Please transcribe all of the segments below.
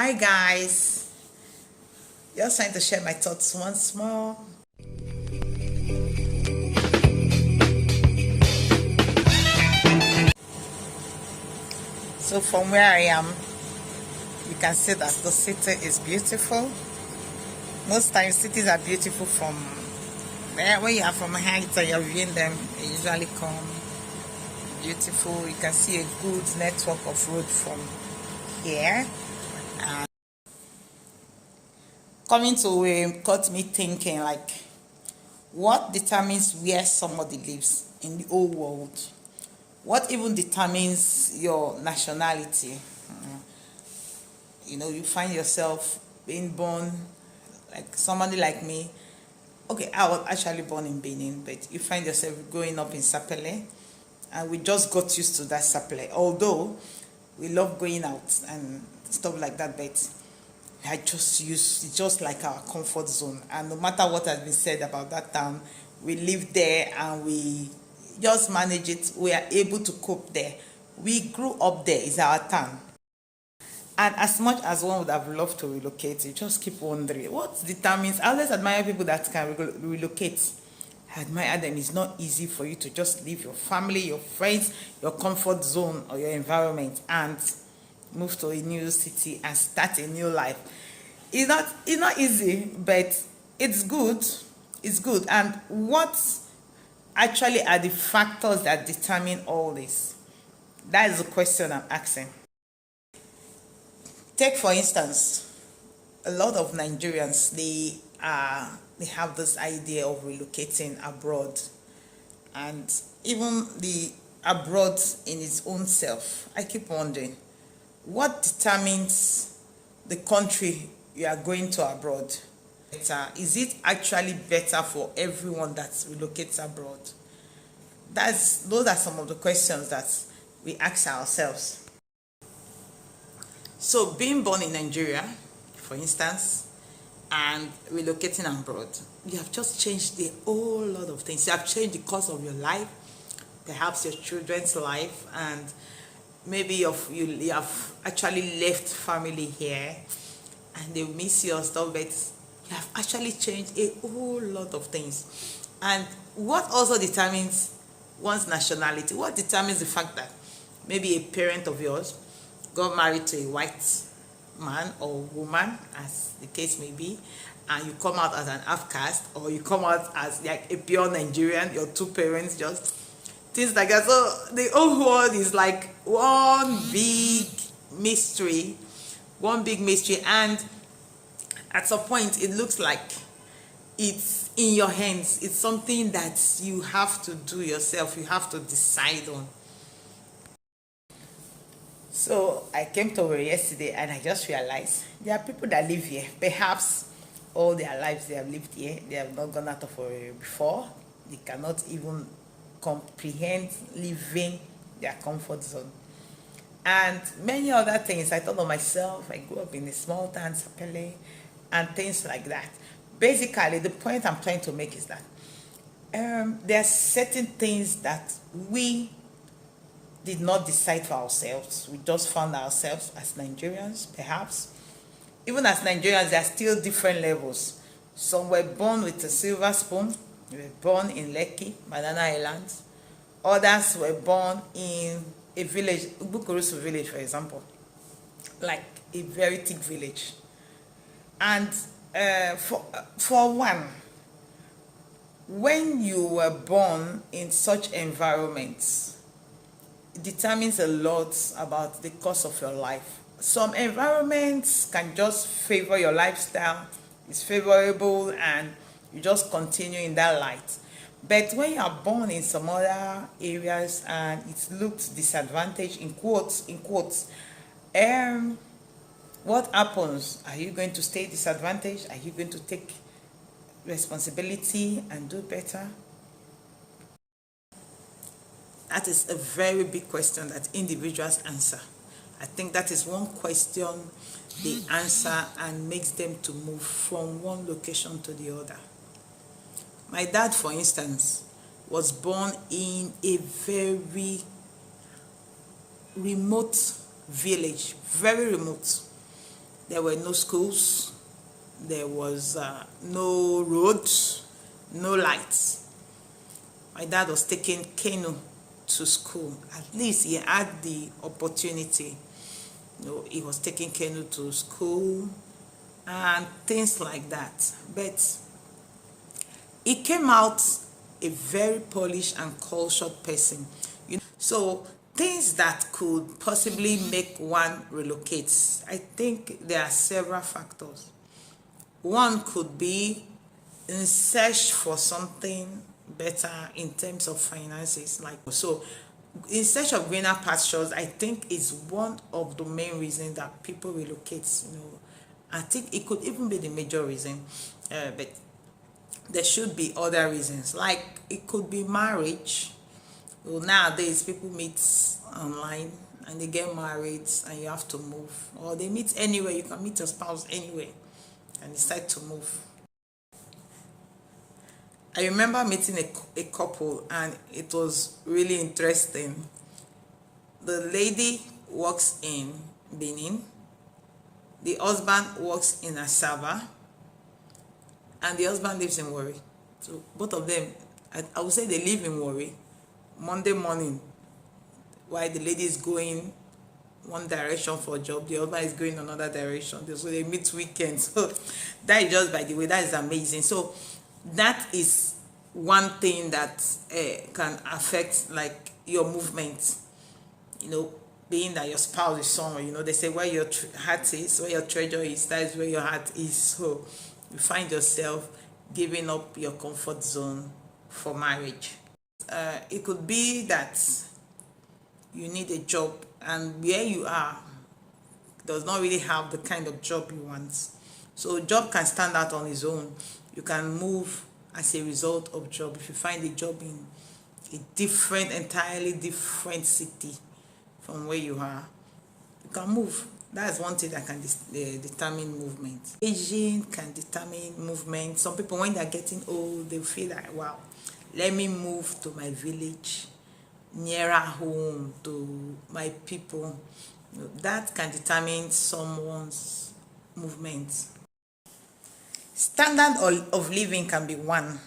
Hi guys, just trying to share my thoughts once more. So from where I am, you can see that the city is beautiful. Most times cities are beautiful from when you are from heights and you're viewing them, they usually come beautiful. You can see a good network of road from here. Coming to where got me thinking, like, what determines where somebody lives in the whole world? What even determines your nationality? You find yourself being born, like somebody like me. Okay, I was actually born in Benin, but you find yourself growing up in Sapele, and we just got used to that Sapele. Although we love going out and stuff like that, but I just use it's just like our comfort zone. And no matter what has been said about that town, we live there and we just manage it. We are able to cope there. We grew up there. It's our town. And as much as one would have loved to relocate, you just keep wondering what determines. I always admire people that can relocate. I admire them. It's not easy for you to just leave your family, your friends, your comfort zone, or your environment and move to a new city and start a new life. It's not easy, but it's good. It's good. And what actually are the factors that determine all this? That is the question I'm asking. Take for instance, a lot of Nigerians, they have this idea of relocating abroad, and even the abroad in its own self. I keep wondering, what determines the country you are going to abroad? Is it actually better for everyone that relocates abroad? Those are some of the questions that we ask ourselves. So being born in Nigeria, for instance, and relocating abroad, you have just changed a whole lot of things. You have changed the course of your life, perhaps your children's life, and maybe you have actually left family here and they miss you or stuff, but you have actually changed a whole lot of things. And what also determines one's nationality? What determines the fact that maybe a parent of yours got married to a white man or woman, as the case may be, and you come out as an half caste, or you come out as like a pure Nigerian, your two parents just things like that. So the whole world is like one big mystery, and at some point it looks like it's in your hands. It's something that you have to do yourself, you have to decide on. So I came to Owerri yesterday and I just realized there are people that live here. Perhaps all their lives they have lived here. They have not gone out of Owerri before. They cannot even comprehend living their comfort zone. And many other things. I thought of myself. I grew up in a small town, Sapele, and things like that. Basically, the point I'm trying to make is that there are certain things that we did not decide for ourselves. We just found ourselves as Nigerians, perhaps. Even as Nigerians, there are still different levels. Some were born with a silver spoon. They were born in Lekki, Banana Islands. Others were born in a village, Bukurusu village, for example, like a very thick village. And for one, when you were born in such environments, it determines a lot about the course of your life. Some environments can just favor your lifestyle, it's favorable, and you just continue in that light. But when you are born in some other areas and it looks disadvantaged, in quotes, what happens? Are you going to stay disadvantaged? Are you going to take responsibility and do better? That is a very big question that individuals answer. I think that is one question they answer and makes them to move from one location to the other. My dad, for instance, was born in a very remote village, very remote. There were no schools, there was no roads, no lights. My dad was taking canoe to school. At least he had the opportunity. He was taking canoe to school and things like that. But he came out a very polished and cultured person. So things that could possibly make one relocate, I think there are several factors. One could be in search for something better in terms of finances, like so in search of greener pastures. I think is one of the main reasons that people relocate. I think it could even be the major reason, but there should be other reasons, like it could be marriage. Well, nowadays people meet online and they get married and you have to move, or they meet anywhere. You can meet your spouse anywhere and decide to move. I remember meeting a couple and it was really interesting. The lady works in Benin, the husband works in Asaba, and the husband lives in Warri. So both of them, I would say they live in Warri. Monday morning, while the lady is going one direction for a job, the husband is going another direction. So they meet weekends. So that is just, by the way, that is amazing. So that is one thing that can affect like your movement. Being that your spouse is somewhere, they say where your heart is, where your treasure is, that is where your heart is. So you find yourself giving up your comfort zone for marriage. It could be that you need a job and where you are does not really have the kind of job you want. So job can stand out on its own. You can move as a result of job. If you find a job in a entirely different city from where you are, you can move. That's one thing that can determine movement. Aging can determine movement. Some people, when they're getting old, they feel like, wow, let me move to my village, nearer home, to my people. That can determine someone's movement. Standard of living can be one.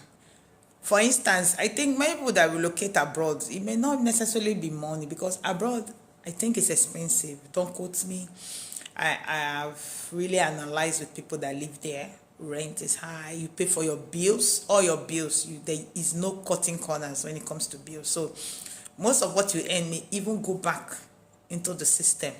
For instance, I think many people that relocate abroad, it may not necessarily be money, because abroad, I think it's expensive. Don't quote me. I have really analyzed with people that live there. Rent is high. You pay for your bills, all your bills. There is no cutting corners when it comes to bills. So most of what you earn may even go back into the system.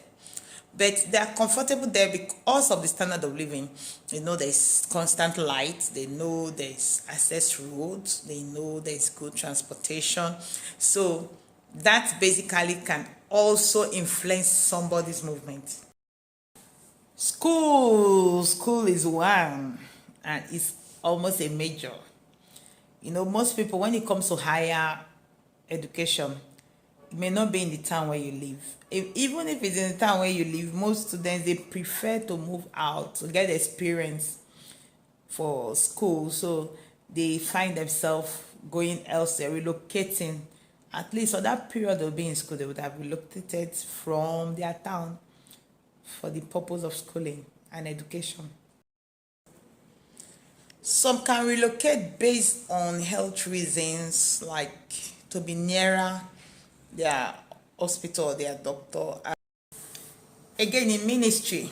But they are comfortable there because of the standard of living. They know there's constant light. They know there's access roads. They know there's good transportation. So that basically can also influence somebody's movement. School is one, and it's almost a major. Most people, when it comes to higher education, it may not be in the town where you live. Even if it's in the town where you live, most students, they prefer to move out to get experience for school. So they find themselves going elsewhere, relocating. At least for that period they'll be in school, they would have relocated from their town for the purpose of schooling and education. Some can relocate based on health reasons, like to be nearer their hospital or their doctor. Again, in ministry,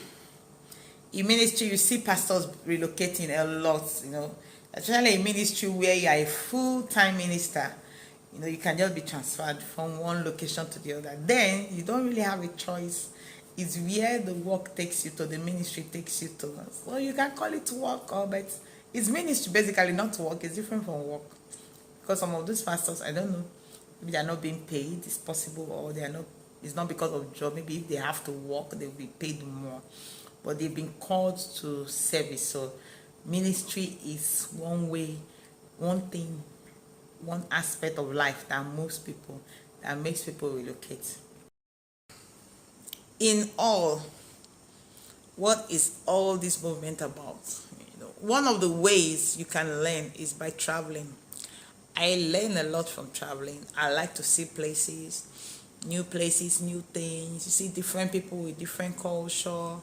you see pastors relocating a lot, especially in ministry where you are a full-time minister. You can just be transferred from one location to the other. Then you don't really have a choice. It's where the work takes you to, the ministry takes you to. So you can call it work, but it's ministry basically, not work. It's different from work. Because some of those pastors, I don't know, maybe they are not being paid. It's possible, or they are not. It's not because of job. Maybe if they have to work, they'll be paid more. But they've been called to service. So ministry is one way, one thing, one aspect of life that moves people, that makes people relocate. In all, what is all this movement about? One of the ways you can learn is by traveling. I learn a lot from traveling. I like to see places, new things. You see different people with different culture.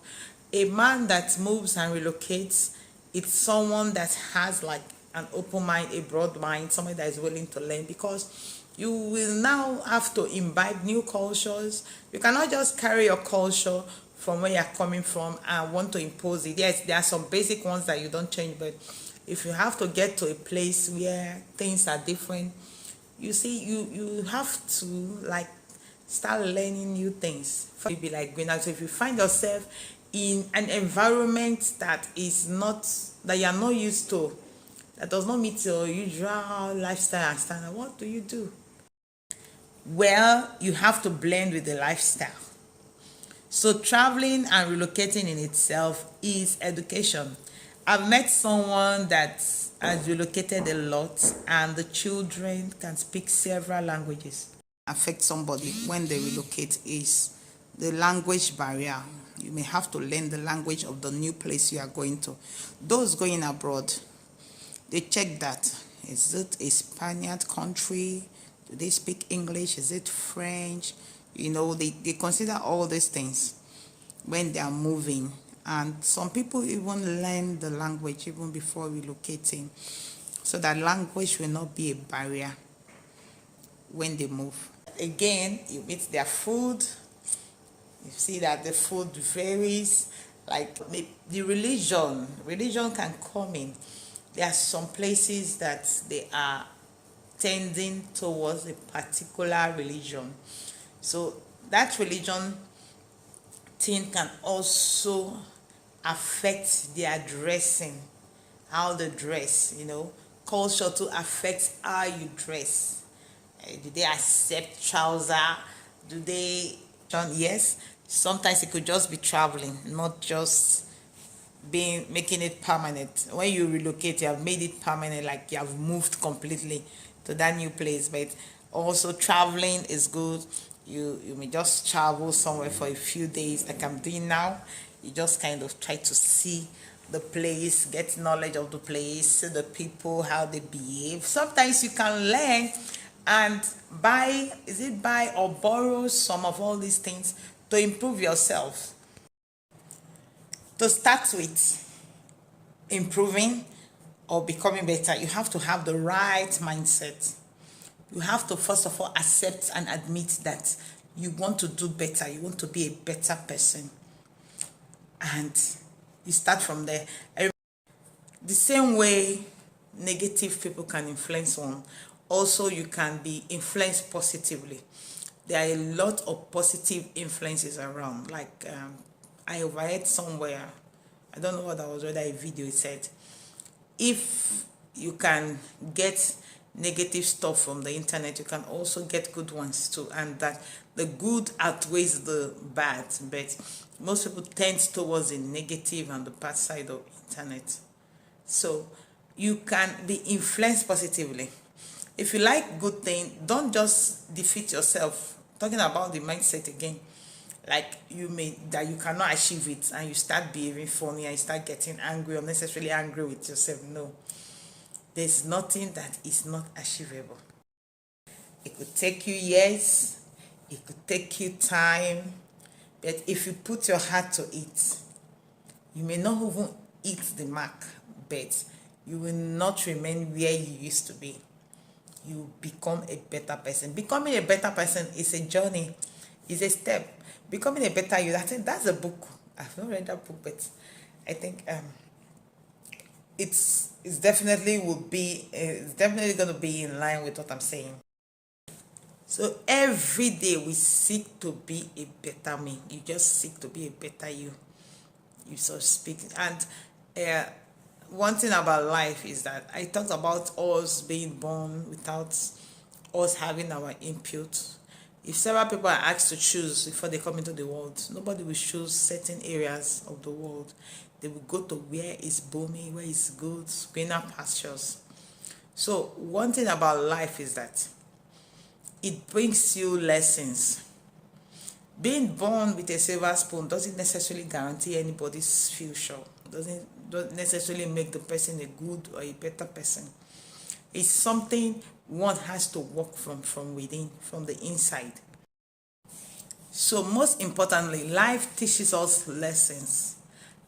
A man that moves and relocates, it's someone that has like an open mind, a broad mind, somebody that is willing to learn, because you will now have to imbibe new cultures. You cannot just carry your culture from where you're coming from and want to impose it. Yes, there are some basic ones that you don't change, but if you have to get to a place where things are different, you see, you have to like start learning new things. You be like going out. So if you find yourself in an environment that is not, that you're not used to, that does not meet your usual lifestyle and standard, what do you do? Well, you have to blend with the lifestyle. So traveling and relocating in itself is education. I've met someone that has relocated a lot, and the children can speak several languages. Affect somebody when they relocate is the language barrier. You may have to learn the language of the new place you are going to. Those going abroad, they check that. Is it a Spaniard country? Do they speak English? Is it French? You know, they consider all these things when they are moving. And some people even learn the language even before relocating, so that language will not be a barrier when they move. Again, you meet their food. You see that the food varies. Like the religion can come in. There are some places that they are tending towards a particular religion. So that religion thing can also affect their dressing, how they dress, you know. Culture to affect how you dress. Do they accept trouser? Do they? Yes. Sometimes it could just be traveling, not just making it permanent. When you relocate, you have made it permanent, like you have moved completely to that new place. But also traveling is good. You may just travel somewhere for a few days, like I'm doing now. You just kind of try to see the place, get knowledge of the place, see the people, how they behave. Sometimes you can learn and buy or borrow some of all these things to improve yourself. To start with improving or becoming better, you have to have the right mindset. You have to first of all accept and admit that you want to do better, you want to be a better person, and you start from there. The same way negative people can influence one, also you can be influenced positively. There are a lot of positive influences around. Like I overheard somewhere, I don't know what that was, whether a video, it said, if you can get negative stuff from the internet, you can also get good ones too, and that the good outweighs the bad. But most people tend towards the negative and the bad side of internet. So you can be influenced positively. If you like good thing, don't just defeat yourself. Talking about the mindset again, like you cannot achieve it, and you start behaving funny and you start getting angry, unnecessarily angry with yourself. No, there's nothing that is not achievable. It could take you years, it could take you time, but if you put your heart to it, you may not even hit the mark, but you will not remain where you used to be. You become a better person. Becoming a better person is a journey, is a step. Becoming a better you, I think that's a book. I've not read that book, but I think it's definitely going to be in line with what I'm saying. So every day we seek to be a better me. You just seek to be a better you. You so speak. And one thing about life is that I talked about us being born without us having our input. If several people are asked to choose before they come into the world, nobody will choose certain areas of the world. They will go to where it's booming, where it's good, greener pastures. So one thing about life is that it brings you lessons. Being born with a silver spoon doesn't necessarily guarantee anybody's future. Doesn't necessarily make the person a good or a better person. It's something one has to work from within, from the inside. So most importantly, life teaches us lessons.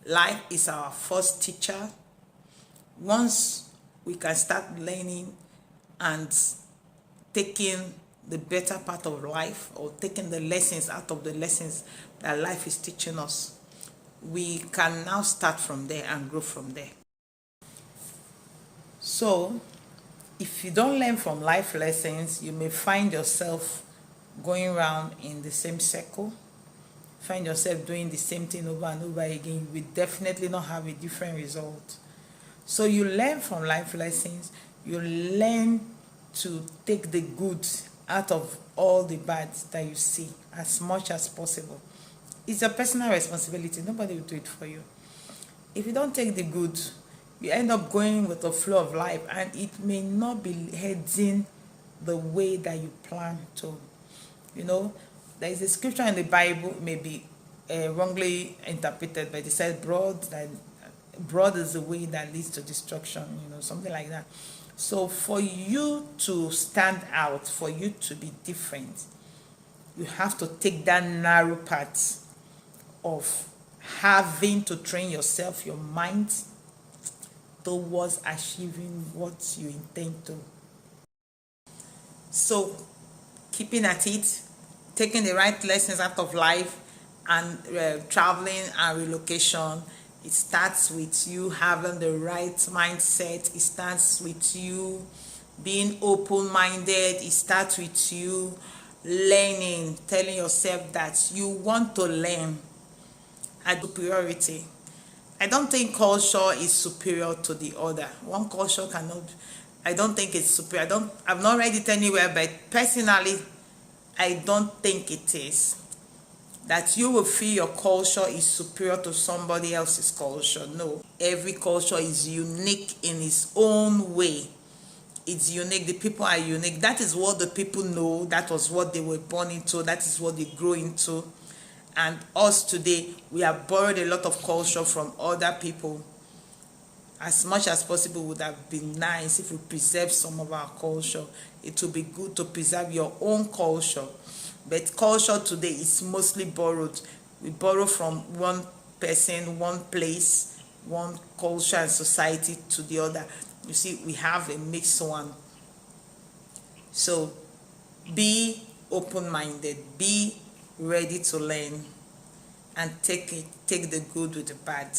Life is our first teacher. Once we can start learning and taking the better part of life, or taking the lessons out of the lessons that life is teaching us, we can now start from there and grow from there. So if you don't learn from life lessons, you may find yourself going around in the same circle, find yourself doing the same thing over and over again. You will definitely not have a different result. So you learn from life lessons, you learn to take the good out of all the bad that you see as much as possible. It's your personal responsibility. Nobody will do it for you. If you don't take the good, you end up going with the flow of life, and it may not be heading the way that you plan to. You know, there is a scripture in the Bible, maybe wrongly interpreted, but it says broad is the way that leads to destruction, you know, something like that. So for you to stand out, for you to be different, you have to take that narrow path of having to train yourself, your mind, towards achieving what you intend to. So keeping at it, taking the right lessons out of life, and traveling and relocation, it starts with you having the right mindset. It starts with you being open-minded. It starts with you learning, telling yourself that you want to learn. And superiority, I don't think culture is superior to the other. One culture cannot, I don't think it's superior. I've not read it anywhere, but personally, I don't think it is. That you will feel your culture is superior to somebody else's culture. No, every culture is unique in its own way. It's unique. The people are unique. That is what the people know. That was what they were born into. That is what they grow into. And us today, we have borrowed a lot of culture from other people. As much as possible, would have been nice if we preserve some of our culture. It would be good to preserve your own culture. But culture today is mostly borrowed. We borrow from one person, one place, one culture and society to the other. You see, we have a mixed one. So be open-minded, be ready to learn, and take the good with the bad.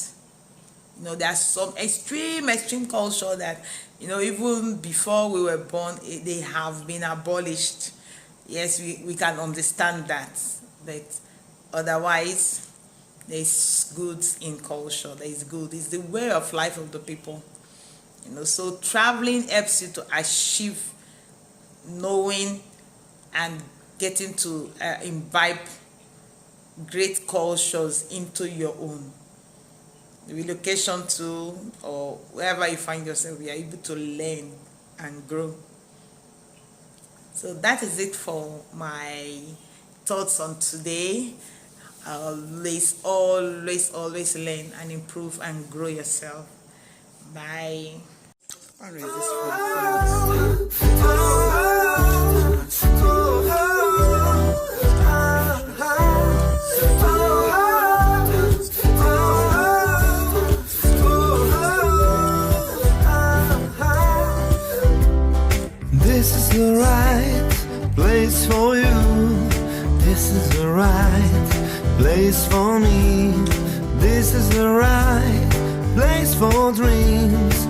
You know, there's some extreme culture that, you know, even before we were born, they have been abolished. Yes, we can understand that, but otherwise, there's good in culture. There's good. It's the way of life of the people. You know, so traveling helps you to achieve knowing and getting to imbibe great cultures into your own. Relocation to, or wherever you find yourself, you are able to learn and grow. So that is it for my thoughts on today. Always learn and improve and grow yourself. Bye. What is this This is the right place for you. This is the right place for me. This is the right place for dreams.